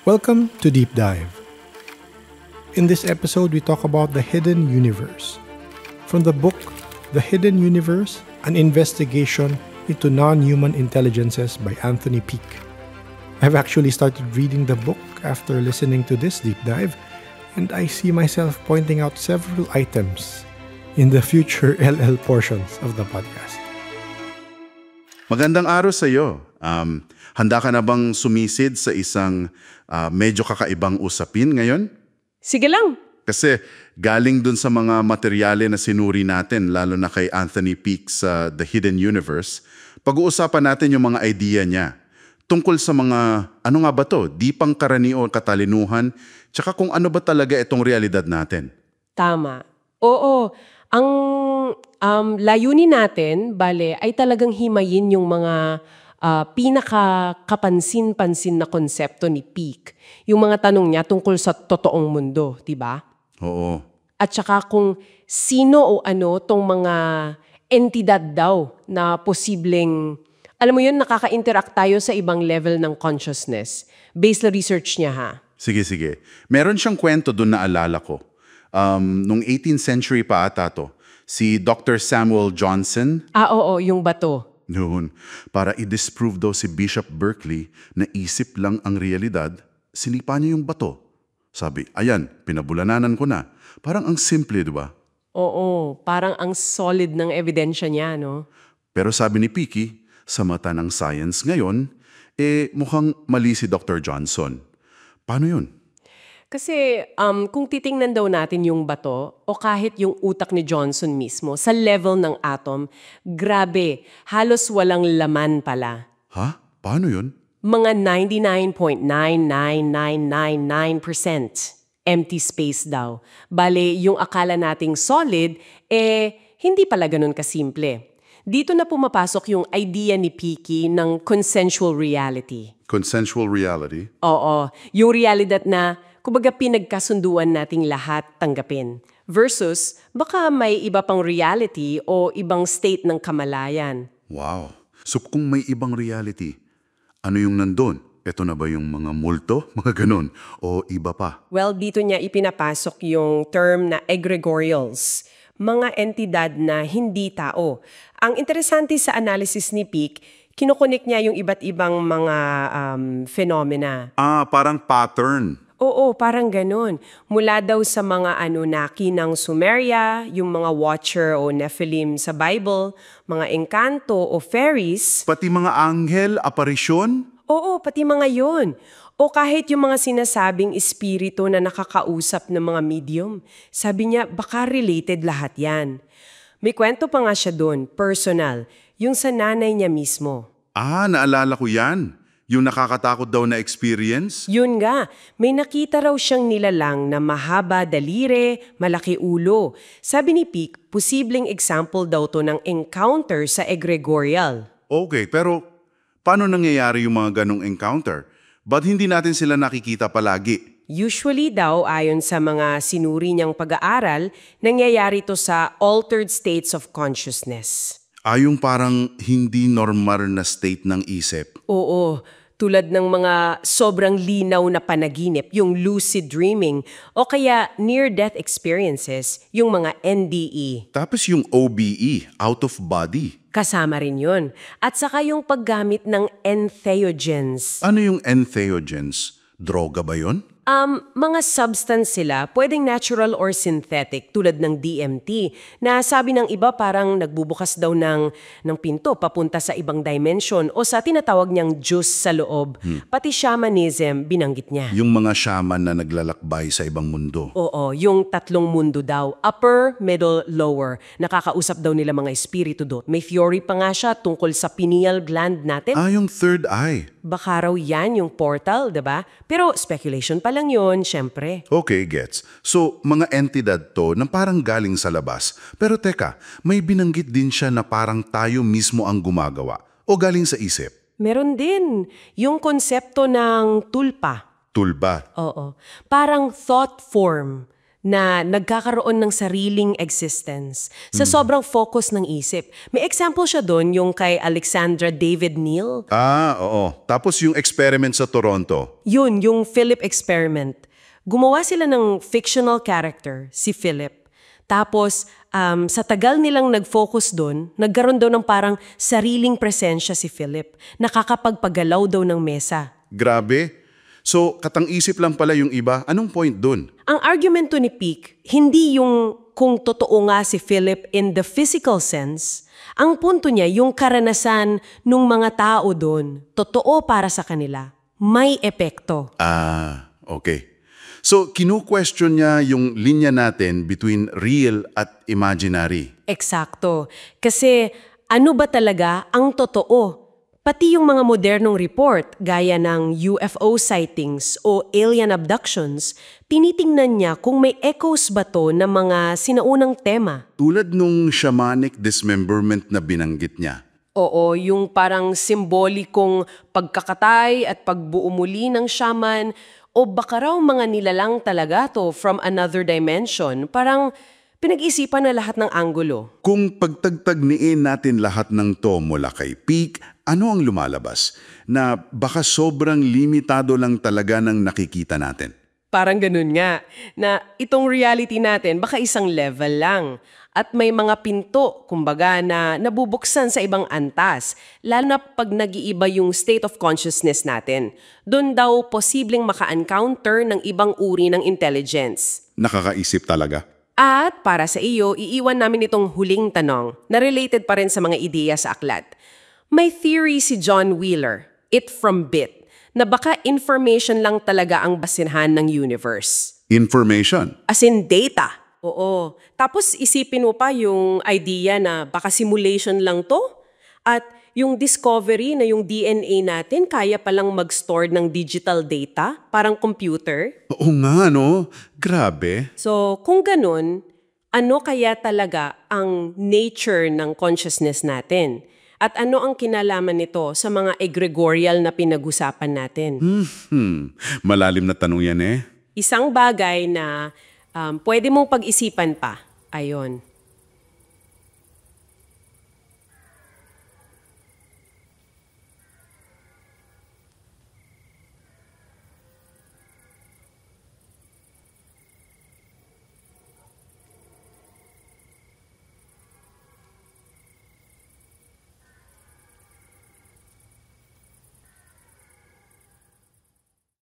Welcome to Deep Dive. In this episode, we talk about the hidden universe. From the book, The Hidden Universe, an investigation into non-human intelligences by Anthony Peak. I've actually started reading the book after listening to this deep dive, and I see myself pointing out several items in the future LL portions of the podcast. Magandang araw sa iyo. Handa ka na bang sumisid sa isang medyo kakaibang usapin ngayon? Sige lang. Kasi galing dun sa mga materyale na sinuri natin, lalo na kay Anthony Peak sa The Hidden Universe, pag-uusapan natin yung mga idea niya tungkol sa mga, ano nga ba to, di pangkaraniwan o katalinuhan, tsaka kung ano ba talaga itong realidad natin. Tama. Oo. Ang layunin natin, bale, ay talagang himayin yung mga pinaka-kapansin-pansin na konsepto ni Peak. Yung mga tanong niya tungkol sa totoong mundo, di ba? Oo. At saka kung sino o ano tong mga entidad daw na posibleng, alam mo yun, nakaka-interact tayo sa ibang level ng consciousness. Based na research niya, ha? Sige. Meron siyang kwento dun na alala ko. Nung 18th century pa ata to, si Dr. Samuel Johnson. Oo, yung bato. Noon, para i-disprove daw si Bishop Berkeley na isip lang ang realidad, sinipa niya yung bato. Sabi, ayan, pinabulananan ko na. Parang ang simple, di ba? Oo, parang ang solid ng ebidensya niya, no? Pero sabi ni Peaky, sa mata ng science ngayon, mukhang mali si Dr. Johnson. Paano yun? Kasi kung titingnan daw natin yung bato o kahit yung utak ni Johnson mismo sa level ng atom, grabe, halos walang laman pala. Ha? Paano yun? Mga 99.99999% empty space daw. Bale, yung akala nating solid, hindi pala ganun kasimple. Dito na pumapasok yung idea ni Peaky ng consensual reality. Consensual reality? Oo, yung realidad na kumbaga pinagkasunduan nating lahat tanggapin. Versus, baka may iba pang reality o ibang state ng kamalayan. Wow. So kung may ibang reality, ano yung nandun? Ito na ba yung mga multo? Mga ganun? O iba pa? Well, dito niya ipinapasok yung term na egregorials. Mga entidad na hindi tao. Ang interesante sa analysis ni Peak, kinukonek niya yung iba't ibang mga phenomena. Parang pattern. Oo, parang ganun. Mula daw sa mga Anunnaki ng Sumeria, yung mga Watcher o Nephilim sa Bible, mga engkanto o fairies. Pati mga anghel, aparisyon? Oo, pati mga yun. O kahit yung mga sinasabing espiritu na nakakausap ng mga medium. Sabi niya, baka related lahat yan. May kwento pa nga siya doon, personal, yung sa nanay niya mismo. Naalala ko yan. Yung nakakatakot daw na experience? Yun nga, may nakita raw siyang nilalang na mahaba daliri, malaki ulo. Sabi ni Peak, posibleng example daw to ng encounter sa egregorial. Okay, pero paano nangyayari yung mga ganong encounter? Ba't hindi natin sila nakikita palagi? Usually daw, ayon sa mga sinuri niyang pag-aaral, nangyayari to sa altered states of consciousness. Yung parang hindi normal na state ng isip. Oo, tulad ng mga sobrang linaw na panaginip, yung lucid dreaming, o kaya near-death experiences, yung mga NDE. Tapos yung OBE, out of body. Kasama rin yun. At saka yung paggamit ng entheogens. Ano yung entheogens? Droga ba yun? Mga substance sila, pwedeng natural or synthetic, tulad ng DMT, na sabi ng iba parang nagbubukas daw ng pinto papunta sa ibang dimension o sa tinatawag niyang juice sa loob. Pati shamanism, binanggit niya. Yung mga shaman na naglalakbay sa ibang mundo. Oo, yung tatlong mundo daw, upper, middle, lower. Nakakausap daw nila mga espiritu doon. May theory pa nga siya tungkol sa pineal gland natin. Yung third eye. Baka raw yan yung portal, diba? Pero speculation pa lang yun, syempre. Okay, gets. So, mga entidad to na parang galing sa labas. Pero teka, may binanggit din siya na parang tayo mismo ang gumagawa. O galing sa isip? Meron din. Yung konsepto ng tulpa. Tulba. Oo. Parang thought form. na nagkakaroon ng sariling existence sa sobrang focus ng isip. May example siya doon, yung kay Alexandra David Neal. Oo. Tapos yung experiment sa Toronto. Yun, yung Philip experiment. Gumawa sila ng fictional character, si Philip. Tapos, sa tagal nilang nag-focus doon, nagkaroon daw ng parang sariling presensya si Philip. Nakakapagpagalaw daw ng mesa. Grabe. So, katang-isip lang pala yung iba. Anong point dun? Ang argumento ni Peake, hindi yung kung totoo nga si Philip in the physical sense. Ang punto niya, yung karanasan ng mga tao doon, totoo para sa kanila. May epekto. Okay. So, kinu-question niya yung linya natin between real at imaginary. Eksakto. Kasi ano ba talaga ang totoo? Pati yung mga modernong report, gaya ng UFO sightings o alien abductions, tinitingnan niya kung may echoes ba to ng mga sinaunang tema. Tulad nung shamanic dismemberment na binanggit niya. Oo, yung parang simbolikong pagkakatay at pagbuo muli ng shaman, o baka raw mga nilalang talaga to from another dimension, parang pinag-isipan na lahat ng anggulo. Kung pagtagtagniin natin lahat ng to mula kay Peake, ano ang lumalabas? Na baka sobrang limitado lang talaga ng nakikita natin. Parang ganun nga, na itong reality natin baka isang level lang. At may mga pinto, kumbaga, na nabubuksan sa ibang antas, lalo na pag nag-iiba yung state of consciousness natin. Doon daw posibleng maka-encounter ng ibang uri ng intelligence. Nakakaisip talaga. At para sa iyo, iiwan namin itong huling tanong na related pa rin sa mga ideya sa aklat. May theory si John Wheeler, It from Bit, na baka information lang talaga ang basinhan ng universe. Information. As in data. Oo. Tapos isipin mo pa yung idea na baka simulation lang to. At yung discovery na yung DNA natin kaya palang mag-store ng digital data, parang computer. Oo nga, no? Grabe. So, kung ganun, ano kaya talaga ang nature ng consciousness natin? At ano ang kinalaman nito sa mga egregorial na pinag-usapan natin? Malalim na tanong yan eh. Isang bagay na pwede mong pag-isipan pa. Ayon.